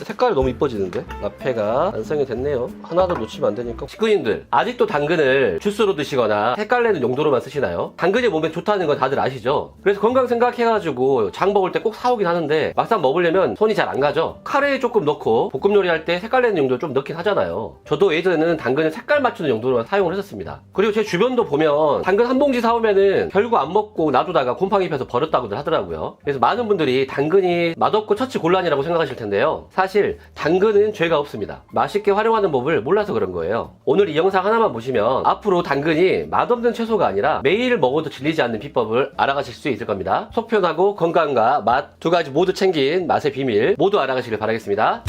색깔이 너무 이뻐지는데? 라페가 완성이 됐네요. 하나도 놓치면 안 되니까. 식구님들, 아직도 당근을 주스로 드시거나 색깔 내는 용도로만 쓰시나요? 당근이 몸에 좋다는 건 다들 아시죠? 그래서 건강 생각해가지고 장 먹을 때 꼭 사오긴 하는데 막상 먹으려면 손이 잘 안 가죠? 카레에 조금 넣고 볶음 요리할 때 색깔 내는 용도로 좀 넣긴 하잖아요. 저도 예전에는 당근을 색깔 맞추는 용도로만 사용을 했었습니다. 그리고 제 주변도 보면 당근 한 봉지 사오면은 결국 안 먹고 놔두다가 곰팡이 펴서 버렸다고들 하더라고요. 그래서 많은 분들이 당근이 맛없고 처치곤란이라고 생각하실 텐데요. 사실 당근은 죄가 없습니다. 맛있게 활용하는 법을 몰라서 그런 거예요. 오늘 이 영상 하나만 보시면 앞으로 당근이 맛없는 채소가 아니라 매일 먹어도 질리지 않는 비법을 알아가실 수 있을 겁니다. 속 편하고 건강과 맛 두 가지 모두 챙긴 맛의 비밀 모두 알아가시길 바라겠습니다.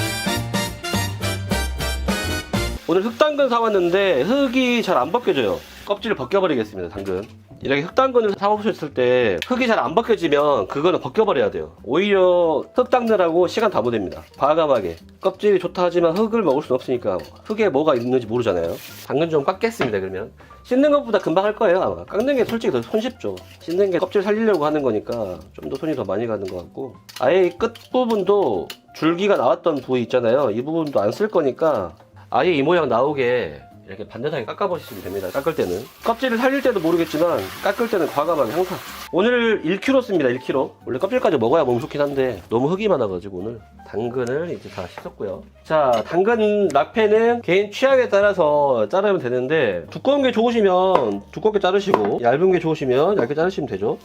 오늘 흑당근 사왔는데 흙이 잘 안 벗겨져요. 껍질을 벗겨버리겠습니다. 당근 이렇게 흑당근을 사오셨을 때 흙이 잘 안 벗겨지면 그거는 벗겨버려야 돼요. 오히려 흙 닦느라고 시간 다 보냅니다. 과감하게. 껍질이 좋다 하지만 흙을 먹을 수는 없으니까 흙에 뭐가 있는지 모르잖아요. 당근 좀 깎겠습니다. 그러면 씻는 것보다 금방 할 거예요. 아마 깎는 게 솔직히 더 손쉽죠. 씻는 게 껍질 살리려고 하는 거니까 좀 더 손이 더 많이 가는 것 같고, 아예 이 끝부분도 줄기가 나왔던 부위 있잖아요. 이 부분도 안 쓸 거니까 아예 이 모양 나오게 이렇게 반듯하게 깎아보시면 됩니다. 깎을 때는 껍질을 살릴 때도 모르겠지만 깎을 때는 과감하게 항상. 오늘 1kg 씁니다. 1kg. 원래 껍질까지 먹어야 몸 좋긴 한데 너무 흙이 많아가지고 오늘 당근을 이제 다 씻었고요. 자, 당근 라페는 개인 취향에 따라서 자르면 되는데 두꺼운 게 좋으시면 두껍게 자르시고 얇은 게 좋으시면 얇게 자르시면 되죠.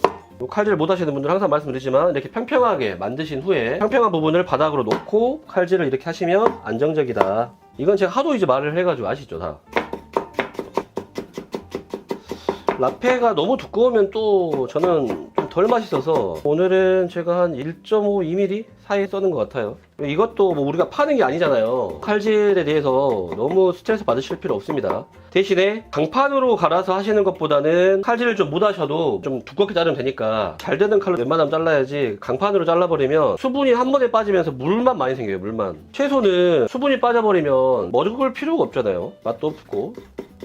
칼질 못 하시는 분들은 항상 말씀드리지만 이렇게 평평하게 만드신 후에 평평한 부분을 바닥으로 놓고 칼질을 이렇게 하시면 안정적이다. 이건 제가 하도 이제 말을 해가지고 아시죠 다. 라페가 너무 두꺼우면 또 저는 좀 덜 맛있어서 오늘은 제가 한 1.5, 2mm 사이에 써는 것 같아요. 이것도 뭐 우리가 파는 게 아니잖아요. 칼질에 대해서 너무 스트레스 받으실 필요 없습니다. 대신에 강판으로 갈아서 하시는 것보다는 칼질을 좀 못 하셔도 좀 두껍게 자르면 되니까 잘 되는 칼로 웬만하면 잘라야지 강판으로 잘라버리면 수분이 한 번에 빠지면서 물만 많이 생겨요. 물만. 채소는 수분이 빠져버리면 먹을 필요가 없잖아요. 맛도 없고.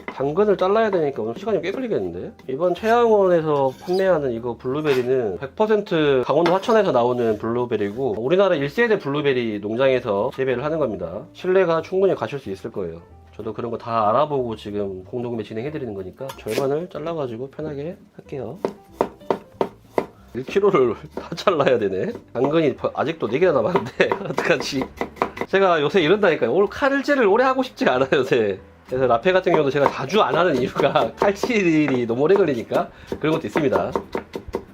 당근을 잘라야 되니까 오늘 시간이 꽤 걸리겠는데. 이번 최양원에서 판매하는 이거 블루베리는 100% 강원도 화천에서 나오는 블루베리고 우리나라 1세대 블루베리 농장에서 재배를 하는 겁니다. 신뢰가 충분히 가실 수 있을 거예요. 저도 그런 거 다 알아보고 지금 공동구매 진행해드리는 거니까 절반을 잘라가지고 편하게 할게요. 1kg를 다 잘라야 되네. 당근이 아직도 4개나 남았는데 어떡하지. 제가 요새 이런다니까요. 오늘 칼질을 오래 하고 싶지가 않아요 요새. 그래서 라페 같은 경우도 제가 자주 안 하는 이유가 칼질이 너무 오래 걸리니까 그런 것도 있습니다.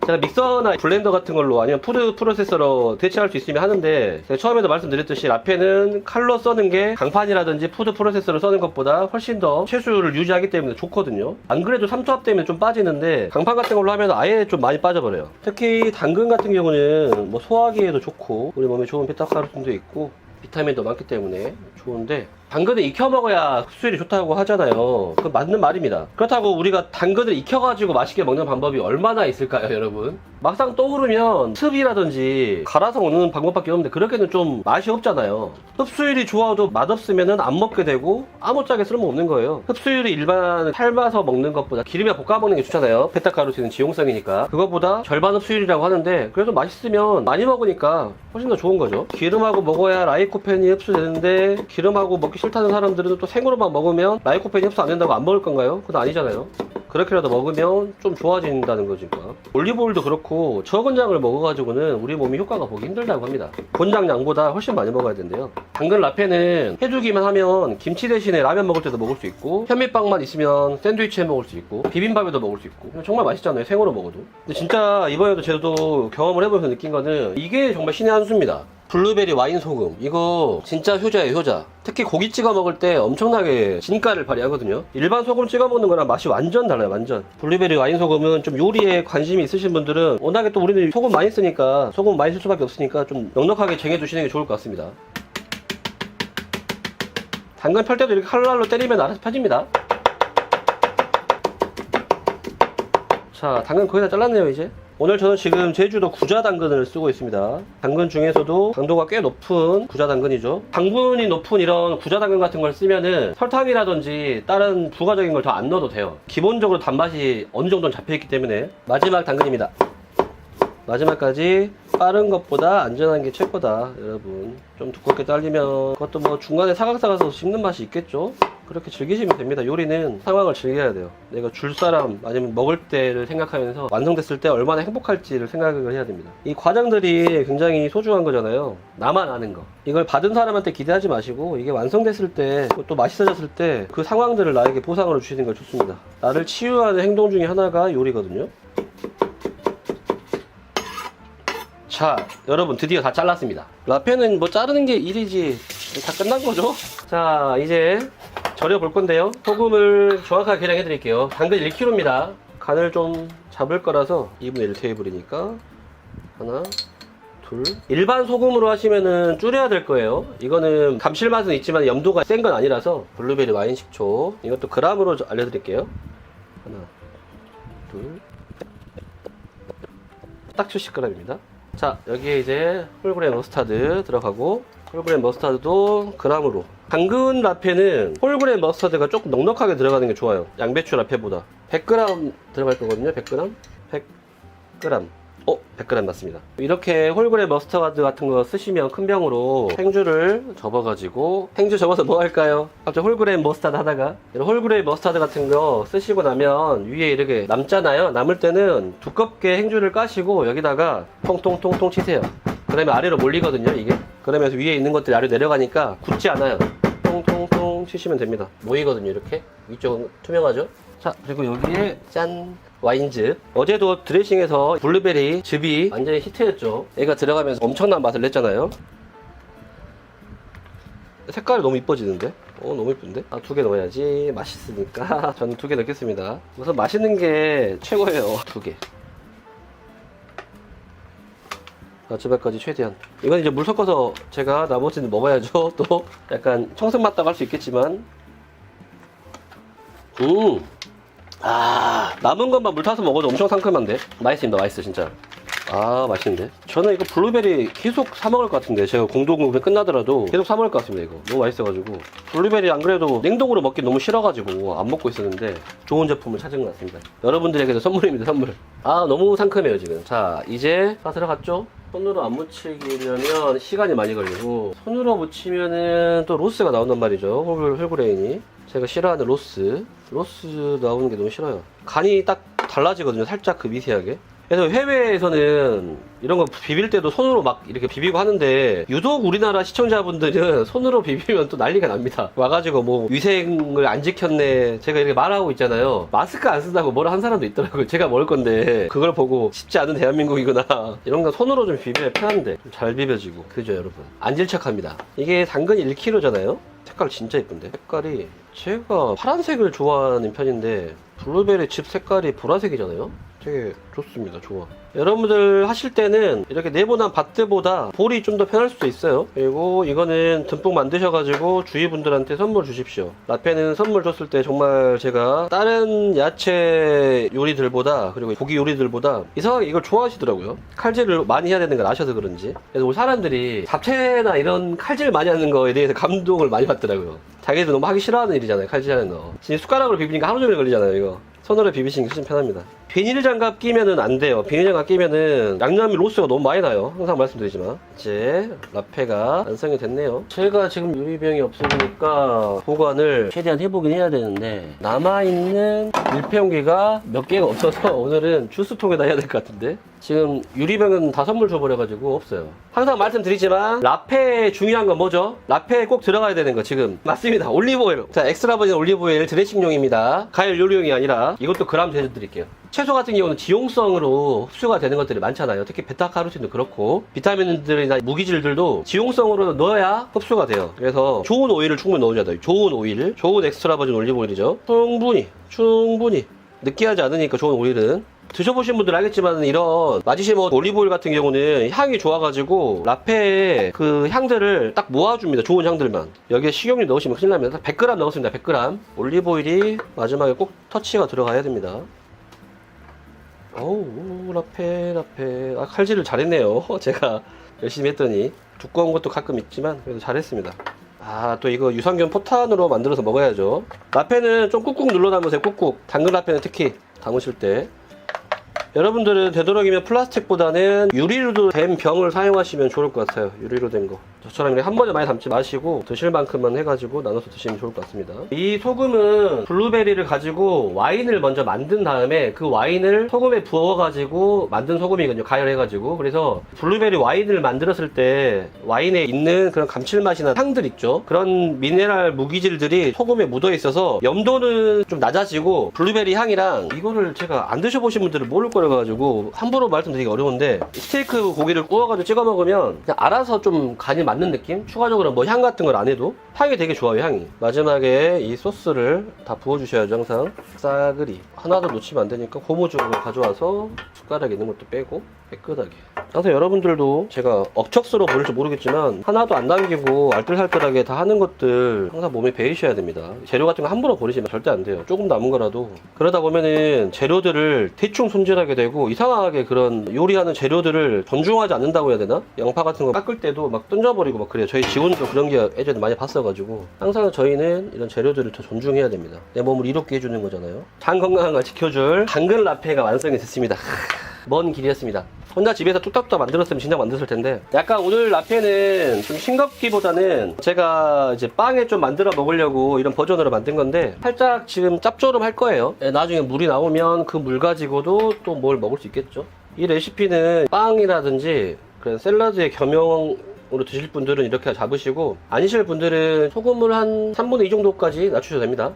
제가 믹서나 블렌더 같은 걸로 아니면 푸드 프로세서로 대체할 수 있으면 하는데 제가 처음에도 말씀드렸듯이 라페는 칼로 써는 게 강판이라든지 푸드 프로세서로 써는 것보다 훨씬 더 채수를 유지하기 때문에 좋거든요. 안 그래도 삼투압 때문에 좀 빠지는데 강판 같은 걸로 하면 아예 좀 많이 빠져버려요. 특히 당근 같은 경우는 뭐 소화기에도 좋고 우리 몸에 좋은 베타카로틴도 있고 비타민도 많기 때문에 좋은데 당근을 익혀 먹어야 흡수율이 좋다고 하잖아요. 그 맞는 말입니다. 그렇다고 우리가 당근을 익혀가지고 맛있게 먹는 방법이 얼마나 있을까요, 여러분? 막상 떠오르면 습이라든지 갈아서 먹는 방법밖에 없는데 그렇게는 좀 맛이 없잖아요. 흡수율이 좋아도 맛없으면 안 먹게 되고 아무짝에 쓸모없는 거예요. 흡수율이 일반 삶아서 먹는 것보다 기름에 볶아 먹는 게 좋잖아요. 베타카로틴은 지용성이니까. 그거보다 절반 흡수율이라고 하는데 그래도 맛있으면 많이 먹으니까 훨씬 더 좋은 거죠. 기름하고 먹어야 라이코펜이 흡수되는데 기름하고 먹기 싫다는 사람들은 또 생으로만 먹으면 라이코펜이 흡수 안 된다고 안 먹을 건가요? 그건 아니잖아요. 그렇게라도 먹으면 좀 좋아진다는 거니까. 올리브오일도 그렇고 적은 양을 먹어가지고는 우리 몸이 효과가 보기 힘들다고 합니다. 본장량보다 훨씬 많이 먹어야 된대요. 당근 라페는 해두기만 하면 김치 대신에 라면 먹을 때도 먹을 수 있고 현미빵만 있으면 샌드위치에 먹을 수 있고 비빔밥에도 먹을 수 있고 정말 맛있잖아요. 생으로 먹어도. 근데 진짜 이번에도 저도 경험을 해보면서 느낀 거는 이게 정말 신의 한 수입니다. 블루베리 와인 소금 이거 진짜 효자예요. 효자. 특히 고기 찍어 먹을 때 엄청나게 진가를 발휘하거든요. 일반 소금 찍어 먹는 거랑 맛이 완전 달라요. 완전. 블루베리 와인 소금은 좀 요리에 관심이 있으신 분들은 워낙에 또 우리는 소금 많이 쓰니까 소금 많이 쓸 수밖에 없으니까 좀 넉넉하게 쟁여두시는 게 좋을 것 같습니다. 당근 펼 때도 이렇게 칼날로 때리면 알아서 펴집니다. 자, 당근 거의 다 잘랐네요 이제. 오늘 저는 지금 제주도 구자 당근을 쓰고 있습니다. 당근 중에서도 당도가 꽤 높은 구자 당근이죠. 당분이 높은 이런 구자 당근 같은 걸 쓰면은 설탕이라든지 다른 부가적인 걸 더 안 넣어도 돼요. 기본적으로 단맛이 어느 정도는 잡혀있기 때문에. 마지막 당근입니다. 마지막까지 빠른 것보다 안전한 게 최고다 여러분. 좀 두껍게 잘리면 그것도 뭐 중간에 사각사각해서 씹는 맛이 있겠죠. 그렇게 즐기시면 됩니다. 요리는 상황을 즐겨야 돼요. 내가 줄 사람 아니면 먹을 때를 생각하면서 완성됐을 때 얼마나 행복할지를 생각을 해야 됩니다. 이 과정들이 굉장히 소중한 거잖아요. 나만 아는 거. 이걸 받은 사람한테 기대하지 마시고 이게 완성됐을 때 또 맛있어졌을 때 그 상황들을 나에게 보상으로 주시는 걸 좋습니다. 나를 치유하는 행동 중에 하나가 요리거든요. 자, 여러분 드디어 다 잘랐습니다. 라페는 뭐 자르는 게 일이지 다 끝난 거죠? 자, 이제 절여 볼 건데요. 소금을 정확하게 계량해 드릴게요. 당근 1kg입니다. 간을 좀 잡을 거라서 2분의 1 테이블이니까 하나, 둘. 일반 소금으로 하시면은 줄여야 될 거예요. 이거는 감칠맛은 있지만 염도가 센 건 아니라서 블루베리 와인 식초. 이것도 그램으로 알려드릴게요. 하나, 둘. 딱 70g입니다. 자, 여기에 이제 홀그레인 머스타드 들어가고, 홀그레인 머스타드도 그램으로. 당근 라페는 홀그레인 머스타드가 조금 넉넉하게 들어가는 게 좋아요. 양배추 라페보다. 100g 들어갈 거거든요. 100g? 100g. 100g 맞습니다. 이렇게 홀그레인 머스타드 같은 거 쓰시면 큰 병으로 행주를 접어가지고, 행주 접어서 뭐 할까요? 갑자기 홀그레인 머스타드 하다가, 홀그레인 머스타드 같은 거 쓰시고 나면 위에 이렇게 남잖아요. 남을 때는 두껍게 행주를 까시고 여기다가 통통통통 치세요. 그러면 아래로 몰리거든요, 이게. 그러면서 위에 있는 것들이 아래로 내려가니까 굳지 않아요. 통통통 치시면 됩니다. 모이거든요, 이렇게. 위쪽은 투명하죠? 자, 그리고 여기에 짠! 와인즙. 어제도 드레싱에서 블루베리 즙이 완전히 히트였죠. 얘가 들어가면서 엄청난 맛을 냈잖아요. 색깔이 너무 이뻐지는데? 너무 이쁜데? 2개 넣어야지. 맛있으니까 저는 2개 넣겠습니다. 우선 맛있는 게 최고예요. 2개. 마지막까지 최대한. 이건 이제 물 섞어서 제가 나머지는 먹어야죠. 또 약간 청승 맞다고 할 수 있겠지만, 남은 것만 물 타서 먹어도 엄청 상큼한데? 맛있습니다. 맛있어 진짜. 맛있는데? 저는 이거 블루베리 계속 사 먹을 것 같은데, 제가 공동구매 끝나더라도 계속 사 먹을 것 같습니다. 이거 너무 맛있어가지고. 블루베리 안 그래도 냉동으로 먹기 너무 싫어가지고 안 먹고 있었는데 좋은 제품을 찾은 것 같습니다. 여러분들에게도 선물입니다. 선물. 너무 상큼해요 지금. 자, 이제 다 들어갔죠? 손으로 안 묻히려면 시간이 많이 걸리고, 손으로 묻히면은 또 로스가 나온단 말이죠. 홀그레인이. 제가 싫어하는 로스 나오는 게 너무 싫어요. 간이 딱 달라지거든요. 살짝 그 미세하게. 그래서 해외에서는 이런 거 비빌 때도 손으로 막 이렇게 비비고 하는데, 유독 우리나라 시청자분들은 손으로 비비면 또 난리가 납니다. 와가지고 뭐 위생을 안 지켰네, 제가 이렇게 말하고 있잖아요. 마스크 안 쓴다고 뭐라 한 사람도 있더라고요. 제가 먹을 건데 그걸 보고 쉽지 않은 대한민국이구나. 이런 거 손으로 좀 비벼야 편한데 좀 잘 비벼지고. 그죠 여러분? 안 질척합니다. 이게 당근이 1kg잖아요. 색깔 진짜 예쁜데? 색깔이, 제가 파란색을 좋아하는 편인데 블루베리 즙 색깔이 보라색이잖아요. 되게 좋습니다. 좋아. 여러분들 하실 때는 이렇게 네모난 밭들보다 볼이 좀 더 편할 수도 있어요. 그리고 이거는 듬뿍 만드셔가지고 주위 분들한테 선물 주십시오. 라페는 선물 줬을 때 정말 제가 다른 야채 요리들보다, 그리고 고기 요리들보다 이상하게 이걸 좋아하시더라고요. 칼질을 많이 해야 되는 걸 아셔서 그런지. 그래서 우리 사람들이 잡채나 이런 칼질 많이 하는 거에 대해서 감동을 많이 받더라고요. 자기들 너무 하기 싫어하는 일이잖아요. 칼질하는 거. 지금 숟가락으로 비비니까 하루 종일 걸리잖아요. 이거 손으로 비비시는 게 훨씬 편합니다. 비닐 장갑 끼면은 안 돼요. 비닐 장갑 끼면은 양념이 로스가 너무 많이 나요. 항상 말씀드리지만. 이제 라페가 완성이 됐네요. 제가 지금 유리병이 없으니까 보관을 최대한 해보긴 해야 되는데, 남아있는 밀폐용기가 몇 개가 없어서 오늘은 주스통에다 해야 될 것 같은데, 지금 유리병은 다 선물 줘버려가지고 없어요. 항상 말씀드리지만 라페 중요한 건 뭐죠? 라페에 꼭 들어가야 되는 거 지금 맞습니다. 올리브오일. 자, 엑스트라 버진 올리브오일 드레싱용입니다. 가열 요리용이 아니라. 이것도 그램 재드릴게요. 채소 같은 경우는 지용성으로 흡수가 되는 것들이 많잖아요. 특히 베타카로틴도 그렇고 비타민들이나 무기질들도 지용성으로 넣어야 흡수가 돼요. 그래서 좋은 오일을 충분히 넣어줘야 돼요. 좋은 오일, 좋은 엑스트라 버진 올리브오일이죠. 충분히 느끼하지 않으니까 좋은 오일은. 드셔보신 분들 알겠지만 이런 마지시모 올리브오일 같은 경우는 향이 좋아가지고 라페의 그 향들을 딱 모아줍니다. 좋은 향들만. 여기에 식용유 넣으시면 큰일 납니다. 100g 넣었습니다. 100g. 올리브오일이 마지막에 꼭 터치가 들어가야 됩니다. 어우, 라페. 칼질을 잘했네요. 제가 열심히 했더니. 두꺼운 것도 가끔 있지만 그래도 잘했습니다. 또 이거 유산균 포탄으로 만들어서 먹어야죠. 라페는 좀 꾹꾹 눌러 담으세요. 꾹꾹. 당근 라페는 특히 담으실 때. 여러분들은 되도록이면 플라스틱보다는 유리로 된 병을 사용하시면 좋을 것 같아요. 유리로 된 거. 저처럼 이렇게 한 번에 많이 담지 마시고 드실 만큼만 해가지고 나눠서 드시면 좋을 것 같습니다. 이 소금은 블루베리를 가지고 와인을 먼저 만든 다음에 그 와인을 소금에 부어가지고 만든 소금이거든요. 가열해가지고. 그래서 블루베리 와인을 만들었을 때 와인에 있는 그런 감칠맛이나 향들 있죠. 그런 미네랄 무기질들이 소금에 묻어 있어서 염도는 좀 낮아지고 블루베리 향이랑 이거를 제가 안 드셔보신 분들은 모를 거라가지고 함부로 말씀드리기 어려운데 스테이크 고기를 구워가지고 찍어 먹으면 그냥 알아서 좀 간이 맞는 느낌? 추가적으로 뭐 향 같은 걸 안 해도 향이 되게 좋아요. 향이. 마지막에 이 소스를 다 부어주셔야죠. 항상 싸그리 하나도 놓치면 안 되니까 고무줄로 가져와서 숟가락에 있는 것도 빼고 깨끗하게. 항상 여러분들도 제가 억척스러워 보일지 모르겠지만 하나도 안 남기고 알뜰살뜰하게 다 하는 것들 항상 몸에 배이셔야 됩니다. 재료 같은 거 함부로 버리시면 절대 안 돼요. 조금 남은 거라도. 그러다 보면은 재료들을 대충 손질하게 되고 이상하게 그런 요리하는 재료들을 존중하지 않는다고 해야 되나? 양파 같은 거 깎을 때도 막 던져버리고 막 그래요. 저희 직원도 그런 게 예전에 많이 봤어가지고 항상 저희는 이런 재료들을 더 존중해야 됩니다. 내 몸을 이롭게 해주는 거잖아요. 장 건강한 걸 지켜줄 당근 라페가 완성이 됐습니다. 먼 길이었습니다. 혼자 집에서 뚝딱뚝딱 만들었으면 진작 만들었을 텐데 약간 오늘 라페는 좀 싱겁기보다는 제가 이제 빵에 좀 만들어 먹으려고 이런 버전으로 만든 건데 살짝 지금 짭조름할 거예요. 나중에 물이 나오면 그 물 가지고도 또 뭘 먹을 수 있겠죠. 이 레시피는 빵이라든지 그런 샐러드의 겸용으로 드실 분들은 이렇게 잡으시고 아니실 분들은 소금을 한 3분의 2 정도까지 낮추셔도 됩니다.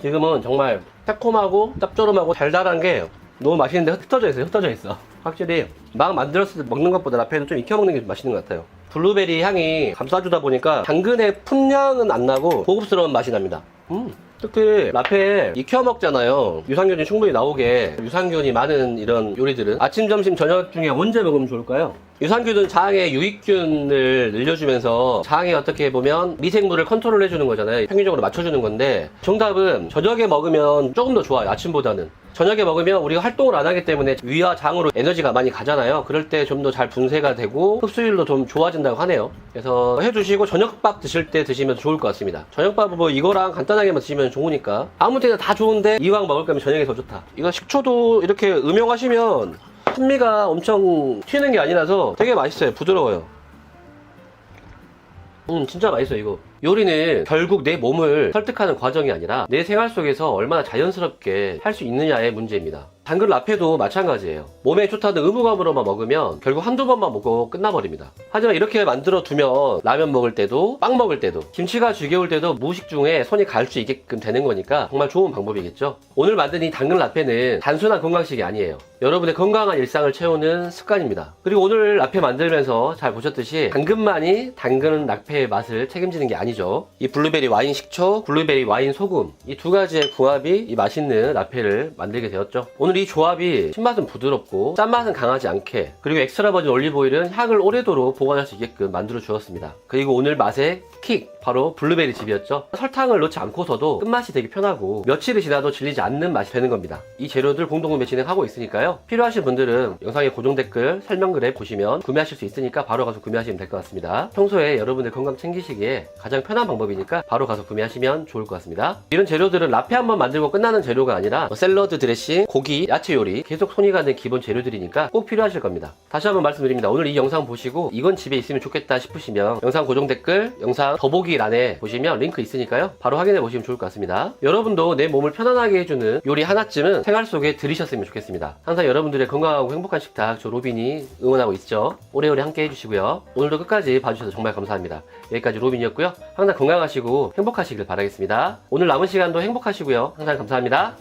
지금은 정말 새콤하고 짭조름하고 달달한 게 너무 맛있는데 흩어져 있어. 확실히 막 만들었을 때 먹는 것보다 라페는 좀 익혀 먹는 게 맛있는 것 같아요. 블루베리 향이 감싸주다 보니까 당근의 풋향은 안 나고 고급스러운 맛이 납니다. 특히 라페 익혀 먹잖아요. 유산균이 충분히 나오게. 유산균이 많은 이런 요리들은 아침, 점심, 저녁 중에 언제 먹으면 좋을까요? 유산균은 장의 유익균을 늘려주면서 장에 어떻게 보면 미생물을 컨트롤 해주는 거잖아요. 평균적으로 맞춰주는 건데 정답은 저녁에 먹으면 조금 더 좋아요. 아침보다는. 저녁에 먹으면 우리가 활동을 안 하기 때문에 위와 장으로 에너지가 많이 가잖아요. 그럴 때 좀 더 잘 분쇄가 되고 흡수율도 좀 좋아진다고 하네요. 그래서 해주시고 저녁밥 드실 때 드시면 좋을 것 같습니다. 저녁밥은 뭐 이거랑 간단하게만 드시면 좋으니까 아무 때나 다 좋은데 이왕 먹을 거면 저녁에 더 좋다. 이거 식초도 이렇게 음용하시면 산미가 엄청 튀는 게 아니라서 되게 맛있어요. 부드러워요. 진짜 맛있어요. 이거 요리는 결국 내 몸을 설득하는 과정이 아니라 내 생활 속에서 얼마나 자연스럽게 할 수 있느냐의 문제입니다. 당근 라페도 마찬가지예요. 몸에 좋다는 의무감으로만 먹으면 결국 한두 번만 먹고 끝나버립니다. 하지만 이렇게 만들어 두면 라면 먹을 때도 빵 먹을 때도 김치가 지겨울 때도 무식 중에 손이 갈 수 있게끔 되는 거니까 정말 좋은 방법이겠죠. 오늘 만든 이 당근 라페는 단순한 건강식이 아니에요. 여러분의 건강한 일상을 채우는 습관입니다. 그리고 오늘 라페 만들면서 잘 보셨듯이 당근만이 당근 라페의 맛을 책임지는 게 아니죠. 이 블루베리 와인 식초, 블루베리 와인 소금 이 두 가지의 궁합이 이 맛있는 라페를 만들게 되었죠. 오늘 이 조합이 신맛은 부드럽고 짠맛은 강하지 않게 그리고 엑스트라 버진 올리브오일은 향을 오래도록 보관할 수 있게끔 만들어 주었습니다. 그리고 오늘 맛의 킥 바로 블루베리 즙이었죠. 설탕을 넣지 않고서도 끝맛이 되게 편하고 며칠이 지나도 질리지 않는 맛이 되는 겁니다. 이 재료들 공동구매 진행하고 있으니까요. 필요하신 분들은 영상의 고정 댓글 설명글에 보시면 구매하실 수 있으니까 바로 가서 구매하시면 될 것 같습니다. 평소에 여러분들 건강 챙기시기에 가장 편한 방법이니까 바로 가서 구매하시면 좋을 것 같습니다. 이런 재료들은 라페 한번 만들고 끝나는 재료가 아니라 샐러드 드레싱, 고기, 야채 요리 계속 손이 가는 기본 재료들이니까 꼭 필요하실 겁니다. 다시 한번 말씀드립니다. 오늘 이 영상 보시고 이건 집에 있으면 좋겠다 싶으시면 영상 고정 댓글, 영상 더보기란에 보시면 링크 있으니까요. 바로 확인해 보시면 좋을 것 같습니다. 여러분도 내 몸을 편안하게 해주는 요리 하나쯤은 생활 속에 들이셨으면 좋겠습니다. 항상 여러분들의 건강하고 행복한 식탁 저 로빈이 응원하고 있죠. 오래오래 함께 해주시고요. 오늘도 끝까지 봐주셔서 정말 감사합니다. 여기까지 로빈이었고요. 항상 건강하시고 행복하시길 바라겠습니다. 오늘 남은 시간도 행복하시고요. 항상 감사합니다.